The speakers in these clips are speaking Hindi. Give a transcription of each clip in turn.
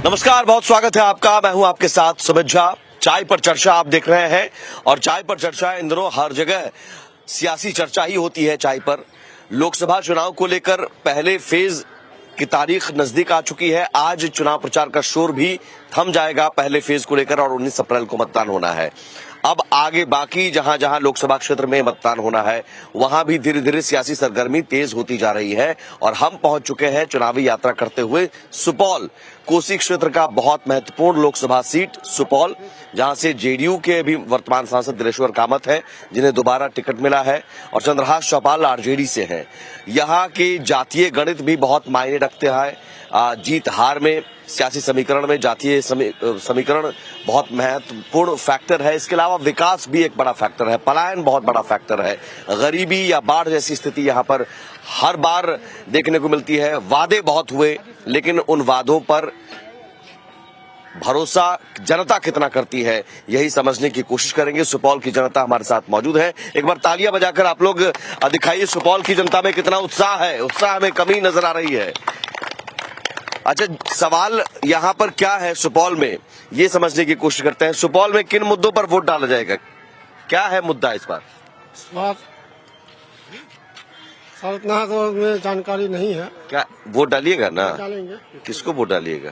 नमस्कार, बहुत स्वागत है आपका। मैं हूं आपके साथ सुमित झा। चाय पर चर्चा आप देख रहे हैं और चाय पर चर्चा इन दिनों हर जगह सियासी चर्चा ही होती है। चाय पर लोकसभा चुनाव को लेकर पहले फेज की तारीख नजदीक आ चुकी है। आज चुनाव प्रचार का शोर भी थम जाएगा पहले फेज को लेकर और 19 अप्रैल को मतदान होना है। अब आगे बाकी जहां जहां लोकसभा क्षेत्र में मतदान होना है वहां भी धीरे धीरे सियासी सरगर्मी तेज होती जा रही है और हम पहुंच चुके हैं चुनावी यात्रा करते हुए सुपौल। कोसी क्षेत्र का बहुत महत्वपूर्ण लोकसभा सीट सुपौल, जहां से जेडीयू के भी वर्तमान सांसद दिलेश्वर कामत हैं, जिन्हें दोबारा टिकट मिला है, और चंद्रहास चौपाल आरजेडी से हैं। यहाँ के जातीय गणित भी बहुत मायने रखते हैं। जीत हार में, सियासी समीकरण में जातीय समीकरण बहुत महत्वपूर्ण फैक्टर है। इसके अलावा विकास भी एक बड़ा फैक्टर है, पलायन बहुत बड़ा फैक्टर है, गरीबी या बाढ़ जैसी स्थिति यहाँ पर हर बार देखने को मिलती है। वादे बहुत हुए, लेकिन उन वादों पर भरोसा जनता कितना करती है, यही समझने की कोशिश करेंगे। सुपौल की जनता हमारे साथ मौजूद है। एक बार तालियां बजाकर आप लोग दिखाइए सुपौल की जनता में कितना उत्साह है। उत्साह में कमी नजर आ रही है। अच्छा, सवाल यहाँ पर क्या है सुपौल में, ये समझने की कोशिश करते हैं। सुपौल में किन मुद्दों पर वोट डाला जाएगा, क्या है मुद्दा इस बार? सर इतना तो मुझे जानकारी नहीं है। क्या वोट डालिएगा ना? डालेंगे। किसको वोट डालिएगा?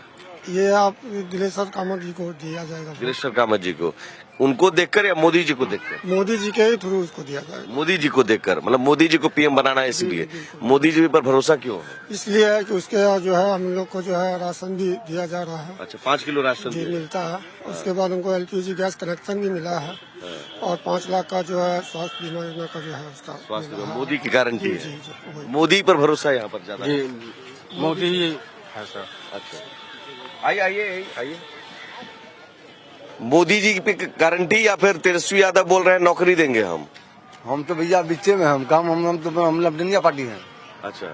ये आप दिलेश्वर कामत जी को दिया जाएगा। दिलेश्वर कामत जी को, उनको देखकर या मोदी जी को देखकर? मोदी जी के थ्रू उसको दिया जाएगा। मोदी जी को देखकर, मतलब मोदी जी को पीएम बनाना है इसलिए। मोदी जी पर भरोसा क्यों है? इसलिए है कि उसके जो है हम लोग को जो है राशन भी दिया जा रहा है। अच्छा, 5 किलो राशन जी मिलता है। उसके बाद उनको एलपीजी गैस कनेक्शन भी मिला है और 5 लाख का जो है स्वास्थ्य बीमा योजना का जो है उसका स्वास्थ्य मोदी की गारंटी जी, है। जी, जी, वही। मोदी पर भरोसा यहाँ पर ज्यादा है। मोदी है सर। अच्छा, आइए। मोदी जी की गारंटी या फिर तेजस्वी यादव बोल रहे हैं नौकरी देंगे हम तो भैया बीचे में हम लमडनिया पार्टी हैं। अच्छा,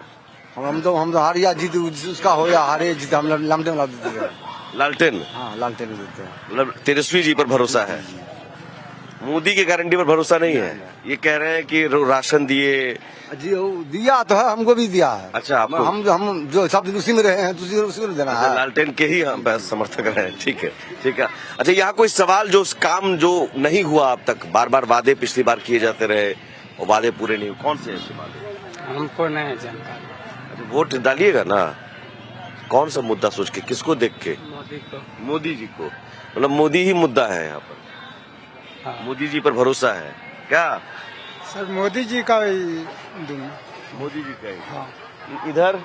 हम तो हार या जीत उसका हो या हारे जीत हम लालटेन ला देते हैं। लालटेन? हाँ, लालटेन देते हैं। मतलब तेजस्वी जी पर भरोसा है, मोदी की गारंटी पर भरोसा नहीं है। ये कह रहे हैं कि राशन दिए। जी दिया तो है, हमको भी दिया है। अच्छा, आपको? हम जो सब उसी में रहे हैं तो उसी में देना है। लालटेन के ही हम समर्थक रहे हैं। ठीक है। अच्छा, यहाँ कोई सवाल जो काम जो नहीं हुआ अब तक, बार बार वादे पिछली बार किए जाते रहे और वादे पूरे नहीं हुए, कौन से ऐसे वादे? हमको नहीं जानकारी। अच्छा, वोट डालिएगा ना? कौन सा मुद्दा सोच के, किसको देख के? मोदी को। मोदी जी को, मतलब मोदी ही मुद्दा है यहाँ पर। हाँ। मोदी जी पर भरोसा है क्या? सर मोदी जी का मोदी जी का ही। हाँ। इधर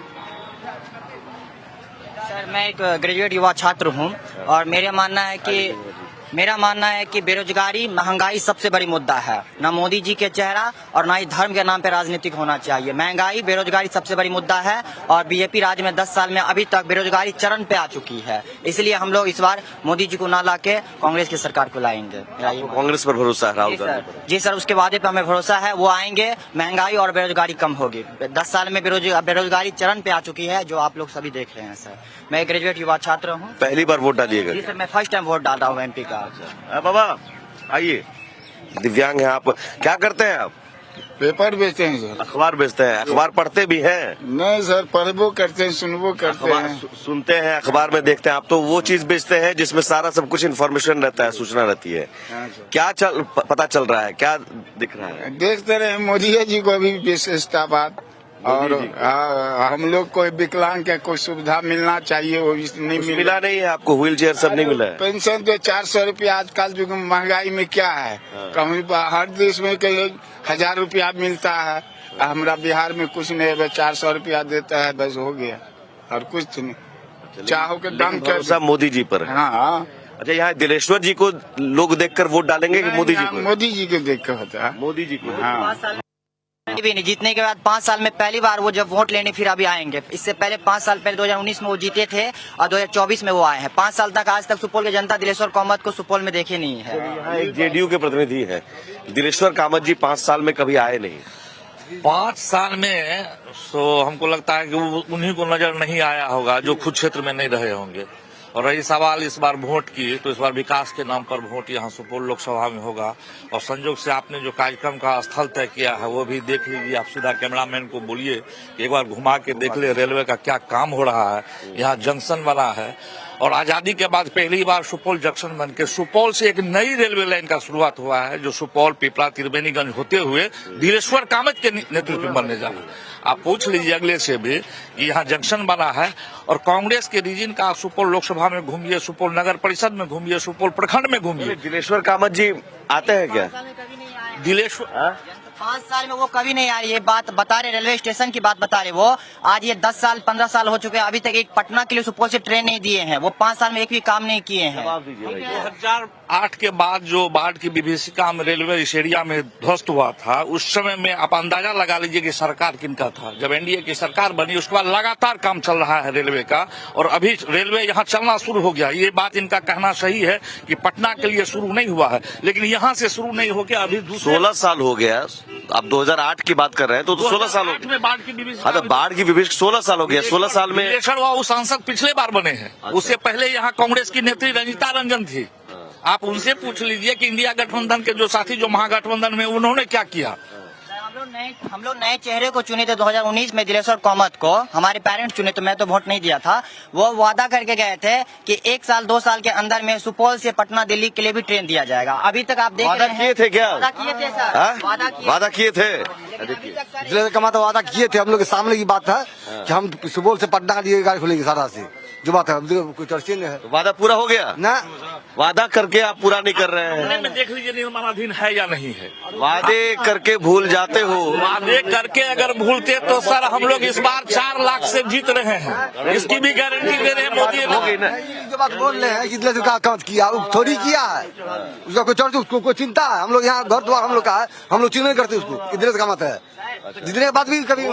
सर मैं एक ग्रेजुएट युवा छात्र हूं और मेरा मानना है कि बेरोजगारी, महंगाई सबसे बड़ी मुद्दा है। ना मोदी जी के चेहरा और ना ही धर्म के नाम पे राजनीतिक होना चाहिए। महंगाई, बेरोजगारी सबसे बड़ी मुद्दा है और बीजेपी राज्य में 10 साल में अभी तक बेरोजगारी चरम पे आ चुकी है। इसलिए हम लोग इस बार मोदी जी को ना लाके कांग्रेस की सरकार को लाएंगे। कांग्रेस पर भरोसा है राहुल गांधी पर? जी सर, उसके वादे पे हमें भरोसा है, वो आएंगे, महंगाई और बेरोजगारी कम होगी। 10 साल में बेरोजगारी चरम पे आ चुकी है, जो आप लोग सभी देख रहे हैं। सर मैं एक ग्रेजुएट युवा छात्र हूँ। पहली बार वोट डालिएगा? जी सर, मैं फर्स्ट टाइम वोट डाल रहा हूँ एमपी का। बाबा आइए, दिव्यांग हैं आप, क्या करते हैं आप? पेपर बेचते हैं सर। अखबार बेचते हैं? अखबार पढ़ते भी हैं? नहीं सर, पढ़बो करते हैं, सुनबो करते अखबार हैं। सुनते हैं, अखबार में देखते हैं। आप तो वो चीज बेचते हैं जिसमें सारा सब कुछ इन्फॉर्मेशन रहता है, सूचना रहती है। हाँ सर। क्या पता चल रहा है, क्या दिख रहा है? देखते रहे मोदी जी को भी विशेषता बात, और हम लोग को विकलांग के कोई सुविधा मिलना चाहिए, वो भी नहीं मिला नहीं है आपको? व्हील चेयर सब नहीं मिला है? पेंशन तो 400 रुपया आजकल जो महंगाई में क्या है, कहीं हर देश में कहीं 1000 रुपया मिलता है। हमारा बिहार में कुछ नहीं है, 400 रुपया देता है, बस हो गया और कुछ नहीं। चाहो के दाम भरोसा मोदी जी पर है। हाँ। अच्छा, यहाँ दिलेश्वर जी को लोग देखकर वोट डालेंगे कि मोदी जी को? मोदी जी को देख कर होता है। मोदी जी को। हाँ। भी नहीं, जीतने के बाद 5 साल में पहली बार वो जब वोट लेने फिर अभी आएंगे। इससे पहले 5 साल पहले 2019 में वो जीते थे और 2024 में वो आए हैं। 5 साल तक आज तक सुपौल की जनता दिलेश्वर कामत को सुपौल में देखे नहीं है। यहाँ एक जेडीयू के प्रतिनिधि हैं, दिलेश्वर कामत जी 5 साल में कभी आए नहीं। 5 साल में हमको लगता है कि उन्हीं को नजर नहीं आया होगा जो खुद क्षेत्र में नहीं रहे होंगे। और रही सवाल इस बार वोट की, तो इस बार विकास के नाम पर वोट यहाँ सुपौल लोकसभा में होगा। और संयोग से आपने जो कार्यक्रम का स्थल तय किया है वो भी देख लीजिए। आप सीधा कैमरामैन को बोलिए कि एक बार घुमा के देख ले रेलवे का क्या काम हो रहा है। यहाँ जंक्शन बना है और आजादी के बाद पहली बार सुपौल जंक्शन बन के सुपौल से एक नई रेलवे लाइन का शुरुआत हुआ है, जो सुपौल, पिपरा, त्रिवेणीगंज होते हुए धीरेश्वर कामत के नेतृत्व में बनने जा रहा है। आप पूछ लीजिए अगले से भी कि यहाँ जंक्शन बना है और कांग्रेस के रीजन का सुपौल लोकसभा में घूमिए, सुपौल नगर परिषद में घूमिए, सुपौल प्रखंड में घूमिए। दिलेश्वर कामत जी आते हैं क्या? दिलेश्वर 5 साल में वो कभी नहीं आ रही, ये बात बता रहे, रेलवे स्टेशन की बात बता रहे वो। आज ये 10 साल 15 साल हो चुके हैं, अभी तक एक पटना के लिए सुपौल से ट्रेन नहीं दिए हैं। वो 5 साल में एक भी काम नहीं किए हैं। 2008 के बाद जो बाढ़ की विभीषिका में रेलवे इस एरिया में ध्वस्त हुआ था, उस समय में आप अंदाजा लगा लीजिए कि सरकार किनका था। जब एनडीए की सरकार बनी उसके बाद लगातार काम चल रहा है रेलवे का, और अभी रेलवे यहाँ चलना शुरू हो गया। ये बात इनका कहना सही है कि पटना के लिए शुरू नहीं हुआ है, लेकिन यहाँ से शुरू नहीं हो गया। अभी 16 साल हो गया। आप 2008 की बात कर रहे हैं तो 16 साल हो गए। बाढ़ की विभीषिका, हाँ, तो बाढ़ की विभीषिका 16 साल हो गया। 16 साल में वो सांसद पिछले बार बने हैं। उससे पहले यहाँ कांग्रेस की नेत्री रंजीता रंजन थी। आप उनसे पूछ लीजिए कि इंडिया गठबंधन के जो साथी जो महागठबंधन में, उन्होंने क्या किया। हम लोग नए चेहरे को चुने थे 2019 में, दिलेश्वर कामत को हमारे पेरेंट्स चुने, तो मैं तो वोट नहीं दिया था। वो वादा करके गए थे कि 1 साल 2 साल के अंदर में सुपौल से पटना दिल्ली के लिए भी ट्रेन दिया जाएगा। अभी तक आप देख रहे हैं। वादा किए थे क्या? वादा किए थे सर, हाँ? वादा किए थे। दिलेश्वर कामत वादा किए थे, हम लोग के सामने की बात है कि हम सुपौल से पटना के लिए गाड़ी खोलेंगे सारा से, जो बात है कोई चर्चा नहीं है। वादा पूरा हो गया ना, वादा करके आप पूरा नहीं कर रहे हैं। में देख लीजिए निर्माणाधीन है या नहीं है। वादे करके भूल जाते हो। वादे करके अगर भूलते तो सर हम लोग इस बार 4 लाख से जीत रहे हैं, इसकी भी गारंटी दे रहे हैं मोदी ने। जो बात बोल रहे हैं कि दिलेश्वर का काम किया, वो थोड़ी किया है। उसका कोई चर्चा, उसको कोई चिंता है? हम लोग यहाँ घर द्वार हम लोग का है, हम लोग चिन्ह नहीं करते उसको कि दिलेश्वर कामत है। जितने बात भी कभी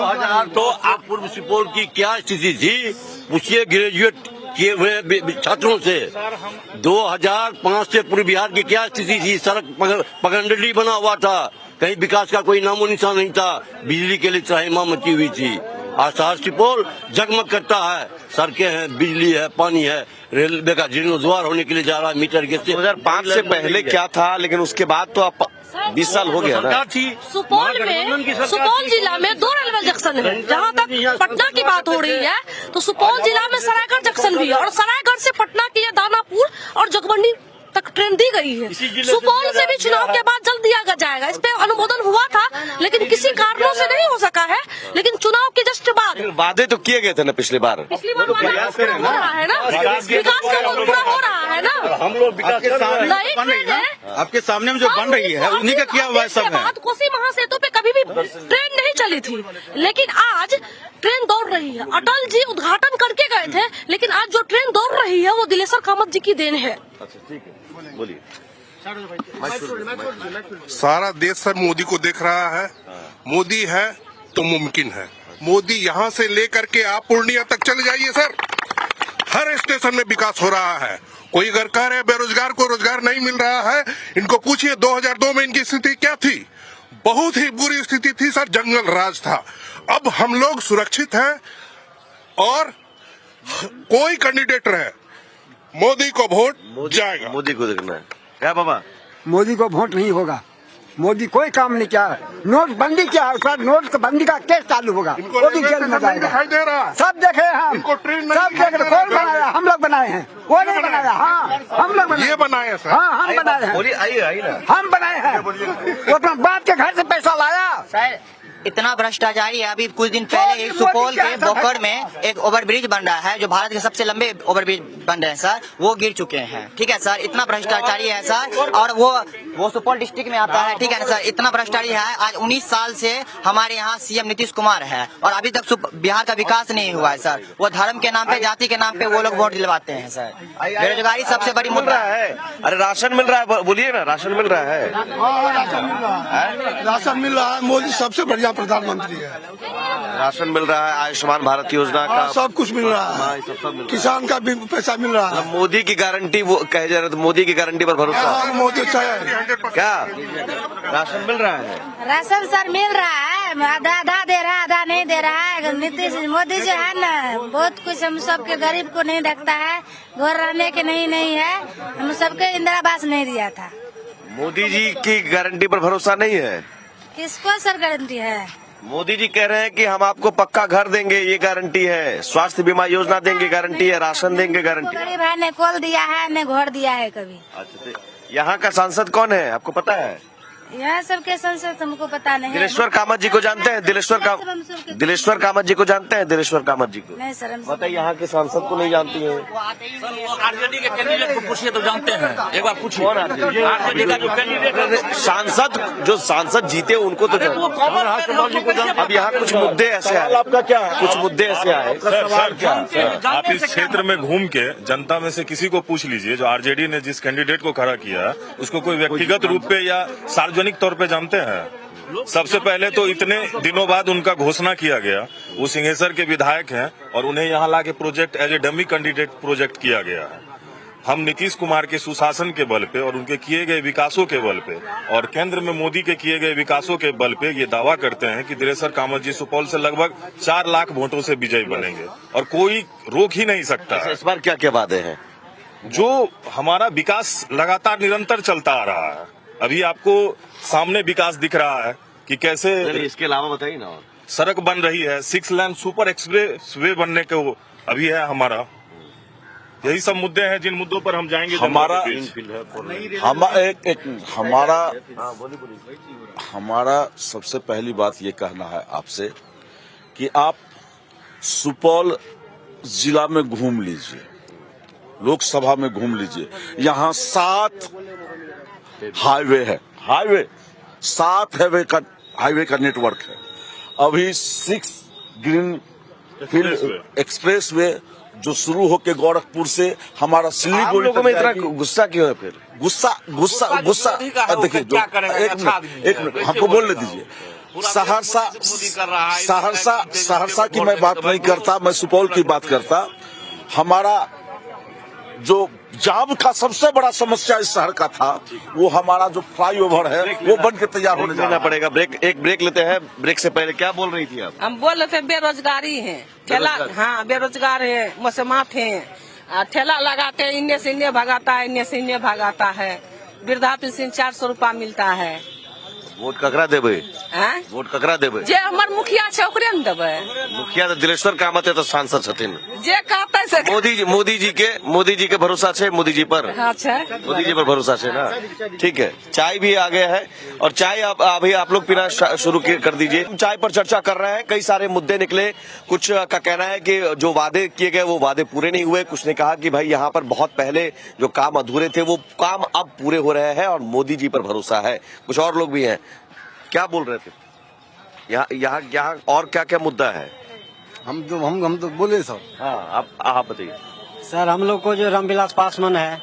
तो आप पूर्व सुपौल की क्या स्थिति थी, पूछिए ग्रेजुएट किए हुए छात्रों से। 2005 से पूर्व बिहार की क्या स्थिति थी? सड़क पगडंडी बना हुआ था, कहीं विकास का कोई नामो निशान नहीं था, बिजली के लिए त्राहिमाम मची हुई थी। आज शहर सुपौल जगमग करता है, सड़कें हैं, बिजली है, पानी है, रेलवे का जीर्णोद्वार होने के लिए जा रहा है मीटर गेज से। 2005 से पहले क्या था, लेकिन उसके बाद तो आप 20 साल हो गया ना। सुपौल में, सुपौल जिला में 2 रेलवे जंक्शन है। जहाँ तक पटना की बात हो रही है तो सुपौल जिला में सरायगढ़ जंक्शन भी है, और सरायगढ़ से पटना के लिए दानापुर और जगमंडी तक ट्रेन दी गई है। सुपौल से भी चुनाव के बाद जल्द दिया जाएगा। इस पे अनुमोदन हुआ था, लेकिन किसी कारणों से नहीं हो सका है। लेकिन चुनाव के जस्ट बाद वादे तो किए गए थे ना पिछली बार। पिछली बार हो रहा है ना, विकास का पूरा हो रहा है ना। हम लोग विकास नई ट्रेन है आपके सामने में जो बन रही है उन्हीं का किया हुआ सब है। कोसी महासेतु पे कभी भी ट्रेन नहीं चली थी, लेकिन आज ट्रेन दौड़ रही है। अटल जी उद्घाटन करके गए थे, लेकिन आज जो ट्रेन दौड़ रही है वो दिलेश्वर कामत जी की देन है। बोलिए। सारा देश सर मोदी को देख रहा है। मोदी है तो मुमकिन है। मोदी यहाँ से लेकर के आप पूर्णिया तक चले जाइए सर, हर स्टेशन में विकास हो रहा है। कोई अगर कह रहे बेरोजगार को रोजगार नहीं मिल रहा है, इनको पूछिए 2002 में इनकी स्थिति क्या थी। बहुत ही बुरी स्थिति थी सर, जंगल राज था। अब हम लोग सुरक्षित हैं और कोई कैंडिडेट रहे, मोदी को वोट जाएगा। मोदी को देखना है क्या बाबा? मोदी को वोट नहीं होगा। मोदी कोई काम नहीं किया। नोटबंदी किया है, उसका नोटबंदी का केस चालू होगा, वो भी जेल में जाएगा। दिखाई दे रहा है, सब देखे हम, इनको ट्रेन नहीं सब देख रहे। कौन बनाया? हम लोग बनाए हैं, वो नहीं बनाया। हाँ, हम लोग ये बनाए सर। हाँ, हम बनाए हैं। बोलिए, आइए ना। हम बनाए हैं। वो अपना बाप के घर से पैसा लाया। सर इतना भ्रष्टाचारी है। अभी कुछ दिन पहले ही सुपौल के बोकड़ में एक ओवरब्रिज बन रहा है, जो भारत के सबसे लंबे ओवरब्रिज बन रहे हैं सर, वो गिर चुके हैं। ठीक है सर, इतना भ्रष्टाचारी है सर, और वो सुपौल डिस्ट्रिक्ट में आता है। ठीक है ना सर, इतना भ्रष्टाचारी है। आज 19 साल से हमारे यहाँ सीएम नीतीश कुमार है, और अभी तक बिहार का विकास नहीं हुआ है सर। वो धर्म के नाम पे, जाति के नाम पे वो लोग वोट दिलवाते हैं सर। बेरोजगारी सबसे बड़ी मुद्दा है। अरे राशन मिल रहा है, बोलिए ना, राशन मिल रहा है। राशन मिल रहा है। मोदी सबसे बढ़िया प्रधानमंत्री है। राशन मिल रहा है, आयुष्मान भारत योजना का सब कुछ मिल रहा है, किसान का भी पैसा मिल रहा है। मोदी की गारंटी वो कहे जा रहे, तो मोदी की गारंटी पर भरोसा मोदी अच्छा है। क्या राशन मिल रहा है? राशन सर मिल रहा है, आधा दे रहा है, आधा नहीं दे रहा है। नीतीश मोदी जो है ना, बहुत कुछ हम सबके गरीब को नहीं देखता है। घर रहने के नहीं है, हम सबके इंदिरा आवास नहीं दिया था। मोदी जी की गारंटी पर भरोसा नहीं है? किसको सर गारंटी है? मोदी जी कह रहे हैं कि हम आपको पक्का घर देंगे, ये गारंटी है, स्वास्थ्य बीमा योजना देंगे, गारंटी है, राशन देंगे, गारंटी। गरीब है, ने कॉल दिया है, ने घर दिया है कभी। अच्छा, तो यहाँ का सांसद कौन है आपको पता है? यहाँ सबके संसद हमको पता नहीं है। दिलेश्वर कामत जी को जानते हैं? दिलेश्वर कामत जी को जानते हैं? दिलेश्वर कामत जी को नहीं सर, हम बताइए, यहाँ के सांसद को नहीं जानती है? आरजेडी के कैंडिडेट को पूछिए तो जानते हैं, एक बार पूछिए। आरजेडी का जो कैंडिडेट है, सांसद जीते उनको तो अब यहाँ कुछ मुद्दे ऐसे आए, आपका क्या है? कुछ मुद्दे ऐसे आए, सर क्या आप इस क्षेत्र में घूम के जनता में से किसी को पूछ लीजिए, जो आरजेडी ने जिस कैंडिडेट को खड़ा किया उसको कोई व्यक्तिगत रूप पे या सार्वजनिक तौर पे जानते हैं? सबसे पहले तो इतने दिनों बाद उनका घोषणा किया गया, वो सिंहेश्वर के विधायक हैं और उन्हें यहाँ लाके project as a dummy candidate project किया गया है। हम नीतीश कुमार के सुशासन के बल पे और उनके किए गए विकासों के बल पे और केंद्र में मोदी के किए गए विकासों के बल पे ये दावा करते हैं कि दिलेश्वर कामत जी सुपौल से लगभग 4 लाख वोटों से विजयी बनेंगे और कोई रोक ही नहीं सकता है। इस बार क्या क्या वादे हैं? जो हमारा विकास लगातार निरंतर चलता आ रहा है, अभी आपको सामने विकास दिख रहा है कि कैसे इसके अलावा बताइए ना। सड़क बन रही है, 6 लेन सुपर एक्सप्रेस वे बनने को अभी है हमारा। यही सब मुद्दे हैं जिन मुद्दों पर हम जाएंगे। हमारा सबसे पहली बात ये कहना है आपसे कि आप सुपौल जिला में घूम लीजिए, लोकसभा में घूम लीजिए, यहाँ 7 हाईवे है, 7 हाईवे का नेटवर्क है। अभी 6 ग्रीन फील्ड एक्सप्रेस वे जो शुरू होके गोरखपुर से हमारा सिल्लीगुड़ी लोगों में इतना गुस्सा क्यों है? फिर गुस्सा देखिए, एक मिनट हमको बोलने दीजिए। सहरसा की मैं बात नहीं करता, मैं सुपौल की बात करता। हमारा जो जाम का सबसे बड़ा समस्या इस शहर का था, वो हमारा जो फ्लाईओवर है वो बन के तैयार होने जाना पड़ेगा। एक ब्रेक लेते हैं। ब्रेक से पहले क्या बोल रही थी आप? हम बोल रहे थे बेरोजगारी है, ठेला, हाँ बेरोजगार है, मौसमात है, ठेला लगाते हैं, इन्ने से इन्ने भगाता है, इन्ने से इन्ने भगाता है। वृद्धा पेंशन 400 रुपया मिलता है। वोट ककरा देबे? वोट ककरा देबे? जे हमर मुखिया छै ओकरे न देबे। मुखिया तो दिलेश्वर कामत है, तो सांसद छथिन। जे कहते से मोदी जी के भरोसा है, मोदी जी पर। हाँ छै, मोदी जी पर भरोसा है ना। ठीक है, चाय भी आ गया है और चाय अभी आप लोग पीना शुरू कर दीजिए। चाय पर चर्चा कर रहे हैं, कई सारे मुद्दे निकले। कुछ का कहना है कि जो वादे किए गए वो वादे पूरे नहीं हुए। कुछ ने कहा कि भाई यहाँ पर बहुत पहले जो काम अधूरे थे वो काम अब पूरे हो रहे हैं और मोदी जी पर भरोसा है। कुछ और लोग भी हैं, क्या बोल रहे थे? यहाँ और क्या क्या मुद्दा है? हम तो बोले सर। हाँ, आप बताइए सर। हम लोग को जो रामविलास पासवान है,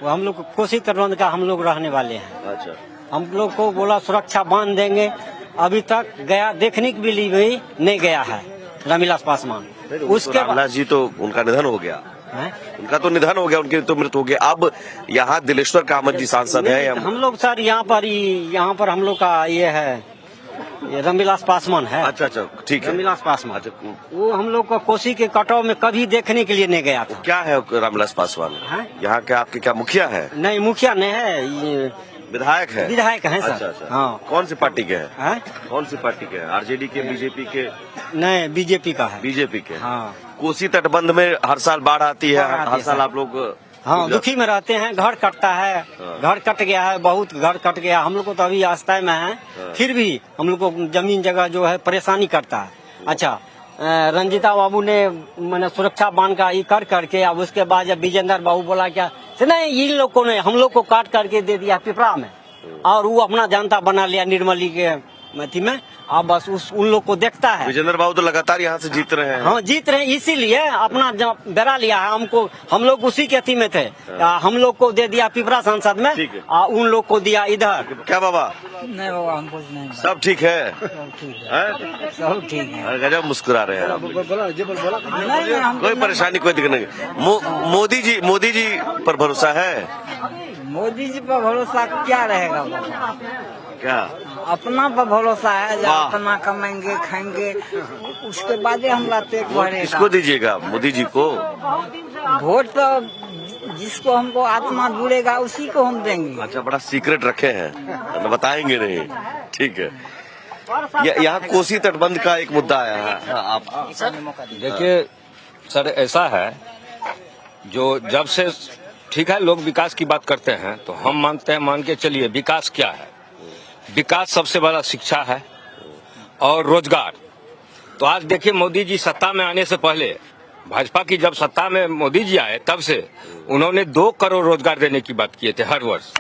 वो हम लोग को कोसी तटबंध का हम लोग रहने वाले हैं। अच्छा, हम लोग को बोला सुरक्षा बांध देंगे, अभी तक गया देखने के लिए भी नहीं गया है रामविलास पासवान। उसके रामविलास जी तो उनका निधन हो गया है? उनका तो निधन हो गया, उनकी तो मृत्यु हो गई। अब यहाँ दिलेश्वर कामत जी सांसद है। हम लोग सर यहाँ पर हम लोग का ये है, ये रामविलास पासवान है। अच्छा, ठीक है, रामविलास पासवान। वो हम लोग को कोसी के कटाव में कभी देखने के लिए नहीं गया था। क्या है रामविलास पासवान? यहाँ के आपके क्या मुखिया है? नहीं, मुखिया नहीं है, ये विधायक है। विधायक है सर। अच्छा। हाँ। कौन सी पार्टी के हैं? कौन सी पार्टी के हैं? आरजेडी के, बीजेपी के? नहीं, बीजेपी का है। बीजेपी के। हाँ। कोसी तटबंध में हर साल बाढ़ आती है, हर साल आप लोग हाँ दुखी में रहते हैं। घर कटता है, घर कट गया है, बहुत घर कट गया। हम लोग को तो अभी आस्थाई में है, फिर भी हम लोग को जमीन जगह जो है परेशानी करता है। अच्छा, रंजीता बाबू ने मैंने सुरक्षा बांध का ये कर करके, अब उसके बाद जब विजेंद्र बाबू बोला क्या नहीं, इन लोग को नहीं, हम लोग को काट करके दे दिया पिपरा में, और वो अपना जनता बना लिया निर्मली के मथी में। अब बस उन लोग को देखता है। विजेंद्र बाबू तो लगातार यहाँ से जीत रहे हैं। हाँ, जीत रहे हैं, इसीलिए अपना बेरा लिया है। हम लोग उसी के अथी में थे। हम लोग को दे दिया पिपरा सांसद में, उन लोग को दिया इधर। क्या बाबा? नहीं बाबा, हम कुछ नहीं। सब ठीक है? सब ठीक है। गजब मुस्कुरा रहे हैं। कोई परेशानी, कोई दिक्कत नहीं। मोदी जी पर भरोसा है? मोदी जी पर भरोसा क्या रहेगा? क्या अपना पर भरोसा है, जब अपना कमाएंगे खाएंगे उसके बाद हम लाते बढ़ेगा। किसको दीजिएगा? मोदी जी को? वोट तो जिसको हमको आत्मा जुड़ेगा उसी को हम देंगे। अच्छा, बड़ा सीक्रेट रखे हैं, बताएंगे नहीं। ठीक है, यहाँ कोसी तटबंध का एक मुद्दा आया है, आप देखिए सर, ऐसा है जो जब से ठीक है लोग विकास की बात करते हैं तो हम मानते हैं, मान के चलिए विकास क्या है। विकास सबसे बड़ा शिक्षा है और रोजगार। तो आज देखिए मोदी जी सत्ता में आने से पहले, भाजपा की जब सत्ता में मोदी जी आए तब से उन्होंने 2 करोड़ रोजगार देने की बात किए थे हर वर्ष,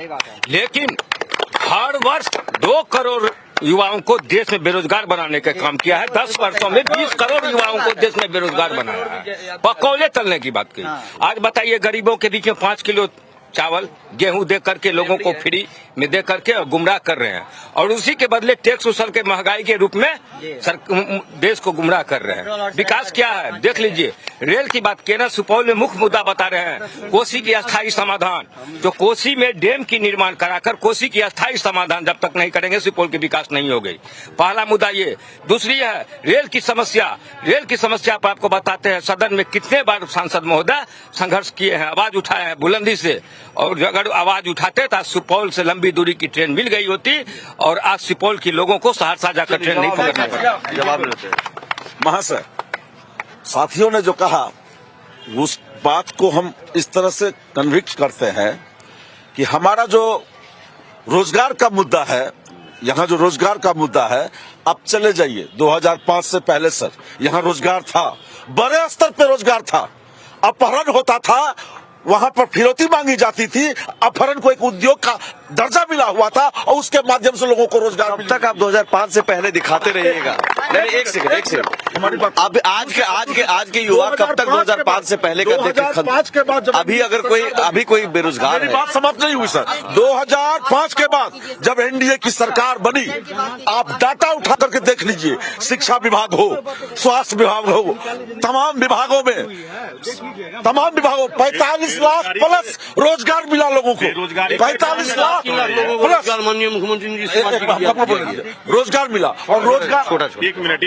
लेकिन हर वर्ष 2 करोड़ युवाओं को देश में बेरोजगार बनाने का काम किया है। 10 वर्षों में 20 करोड़ युवाओं को देश में बेरोजगार बनाया है, पकौले तलने की बात की। आज बताइए गरीबों के बीच में 5 किलो चावल गेहूं दे करके लोगों को फ्री में दे करके गुमराह कर रहे हैं, और उसी के बदले टैक्स उछल के महंगाई के रूप में देश को गुमराह कर रहे हैं। विकास क्या है देख लीजिए। रेल की बात किए ना, सुपौल में मुख्य मुद्दा बता रहे हैं कोसी की अस्थायी समाधान। जो कोसी में डैम की निर्माण कराकर कोसी की अस्थायी समाधान जब तक नहीं करेंगे सुपौल की विकास नहीं होगी। पहला मुद्दा ये। दूसरी है रेल की समस्या। रेल की समस्या पर आपको बताते हैं, सदन में कितने बार सांसद महोदय संघर्ष किए हैं, आवाज उठाए हैं बुलंदी से, और अगर आवाज उठाते तो सुपौल से लंबी दूरी की ट्रेन मिल गई होती, और आज सुपौल के लोगों को सहरसा जाकर ट्रेन नहीं पकड़ना पड़ता। जवाब देते हैं। महाशय, साथियों ने जो कहा उस बात को हम इस तरह से कन्विक्ट करते हैं कि हमारा जो रोजगार का मुद्दा है, यहाँ जो रोजगार का मुद्दा है, अब चले जाइए 2005 से पहले सर यहाँ रोजगार था, बड़े स्तर पे रोजगार था, अपहरण होता था, वहां पर फिरौती मांगी जाती थी, अपहरण को एक उद्योग का दर्जा मिला हुआ था, और उसके माध्यम से लोगों को रोजगार। कब तक आप 2005 से पहले दिखाते रहिएगा? नहीं, एक सेकंड। अब आज के युवा कब तक 2005 से पहले का देखें? 2005 के बाद अभी कोई बेरोजगार मेरी है? बात समाप्त नहीं हुई सर। 2005 के बाद जब एनडीए की सरकार बनी, आप डाटा उठा करके देख लीजिए, शिक्षा विभाग हो, स्वास्थ्य विभाग हो, तमाम विभागों 45 लाख प्लस रोजगार मिला लोगों को। 45 लाख प्लस माननीय मुख्यमंत्री जी रोजगार मिला। और रोजगार एक मिनट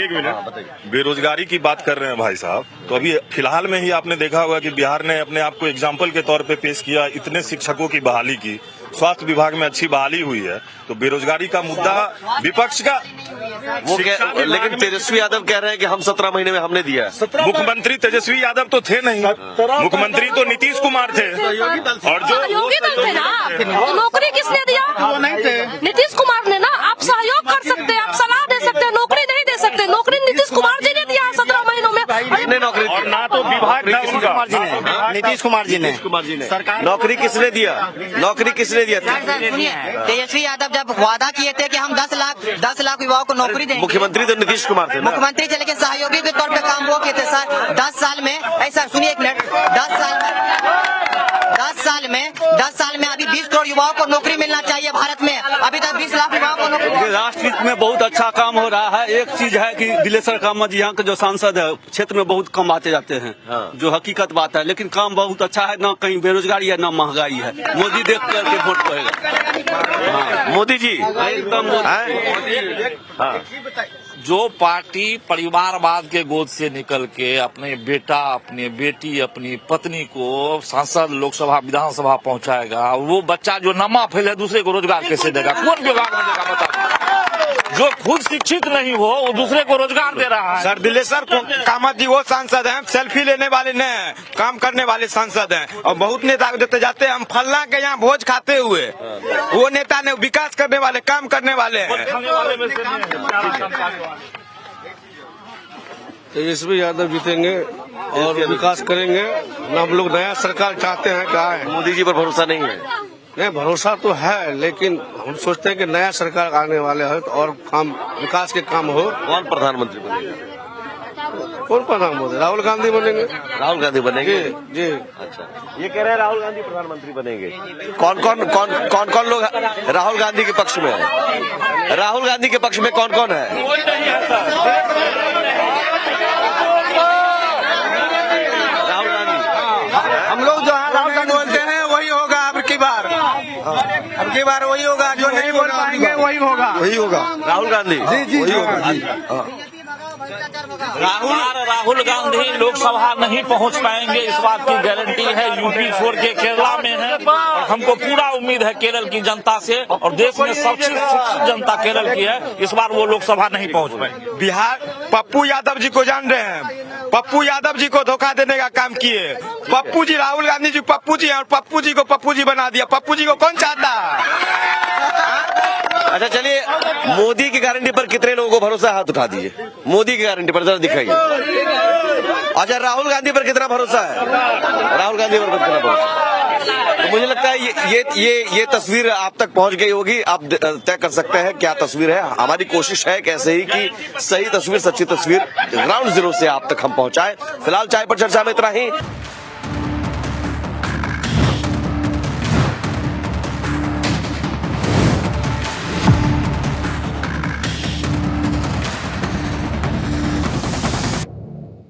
बेरोजगारी की बात कर रहे हैं भाई साहब, तो अभी फिलहाल में ही आपने देखा होगा कि बिहार ने अपने आप को एग्जाम्पल के तौर पे पेश किया, इतने शिक्षकों की बहाली की, स्वास्थ्य विभाग में अच्छी बहाली हुई है। तो बेरोजगारी का मुद्दा विपक्ष का वो लेकिन तेजस्वी यादव कह रहे हैं कि हम 17 महीने में हमने दिया। मुख्यमंत्री तेजस्वी यादव तो थे नहीं, मुख्यमंत्री तो नीतीश कुमार थे, और जो सहयोगी दल थे ना, तो नौकरी किसने दिया? वो नहीं थे, नीतीश कुमार ने ना। आप सहयोग कर सकते हैं, आप सलाह दे सकते हैं, नौकरी नहीं दे सकते। नौकरी नीतीश कुमार जी ने दिया 17 महीनों में। नौकरी और ना तो विभाग नीतीश कुमार जी ने सरकार नौकरी किसने दिया? नौकरी किसने दिया? सुनिए, तेजस्वी यादव जब वादा किए थे कि हम 10 लाख युवाओं को नौकरी देंगे, मुख्यमंत्री तो नीतीश कुमार थे। मुख्यमंत्री थे, लेकिन सहयोगी के तौर पे काम वो किए थे सर। 10 साल में ऐसा, सुनिए एक मिनट, 10 साल में अभी 20 करोड़ युवाओं को नौकरी मिलना चाहिए भारत में। अभी तक 20 लाख युवाओं को नौकरी। राष्ट्र हित में बहुत अच्छा काम हो रहा है। एक चीज है कि दिलेश्वर कामा जी यहाँ के जो सांसद है क्षेत्र में बहुत कम आते जाते हैं, जो हकीकत बात है, लेकिन काम बहुत अच्छा है। न कहीं बेरोजगारी है, न महंगाई है। मोदी देख करके वोट पड़ेगा। मोदी जी एकदम जो पार्टी परिवारवाद के गोद से निकल के अपने बेटा, अपने बेटी, अपनी पत्नी को सांसद लोकसभा विधानसभा पहुंचाएगा, वो बच्चा जो नमा फैले दूसरे को रोजगार कैसे देगा? कौन विभाग में देगा बता? जो खुद शिक्षित नहीं हो वो दूसरे को रोजगार दे रहा है। सर दिलेश्वर कामत जी वो सांसद हैं, सेल्फी लेने वाले नहीं, काम करने वाले सांसद हैं। और बहुत नेता देते जाते हैं, हम फलना के यहाँ भोज खाते हुए, वो नेता ने विकास करने वाले, काम करने वाले हैं। तेजस्वी यादव जीतेंगे और विकास करेंगे। हम लोग नया सरकार चाहते हैं। कहा है मोदी जी पर भरोसा नहीं है? नहीं, भरोसा तो है, लेकिन हम सोचते हैं कि नया सरकार आने वाले है और काम, विकास के काम हो। कौन प्रधानमंत्री बनेगा? कौन प्रधानमंत्री? राहुल गांधी बनेंगे। राहुल गांधी बनेंगे जी। अच्छा, ये कह रहे हैं राहुल गांधी प्रधानमंत्री बनेंगे। कौन लोग राहुल गांधी के पक्ष में है? राहुल गांधी के पक्ष में कौन कौन है? राहुल गांधी, हम लोग जो है राहुल गांधी बोलते हैं वही होगा। अब की बार वही होगा, जो नहीं बोल पाएंगे वही होगा। राहुल गांधी जी वही होगा। राहुल गांधी लोकसभा नहीं पहुंच पाएंगे, इस बात की गारंटी है। यूपी छोड़ के केरला में है और हमको पूरा उम्मीद है केरल की जनता से, और देश में सबसे शिक्षित जनता केरल की है। इस बार वो लोकसभा नहीं पहुंच पाएंगे। बिहार पप्पू यादव जी को जान रहे हैं, पप्पू यादव जी को धोखा देने का काम किए। पप्पू जी, राहुल गांधी जी पप्पू जी हैं और पप्पू जी को पप्पू जी बना दिया। पप्पू जी को कौन चाहता है? अच्छा चलिए, मोदी की गारंटी पर कितने लोगों को भरोसा है? हाथ उठा दीजिए। मोदी की गारंटी पर जरा दिखाइए। अच्छा, राहुल गांधी पर कितना भरोसा है? राहुल गांधी पर कितना भरोसा? तो मुझे लगता है ये तस्वीर आप तक पहुंच गई होगी। आप तय कर सकते हैं क्या तस्वीर है। हमारी कोशिश है कैसे ही कि सही तस्वीर, सच्ची तस्वीर ग्राउंड जीरो से आप तक हम पहुंचाएं। फिलहाल चाय पर चर्चा में इतना ही।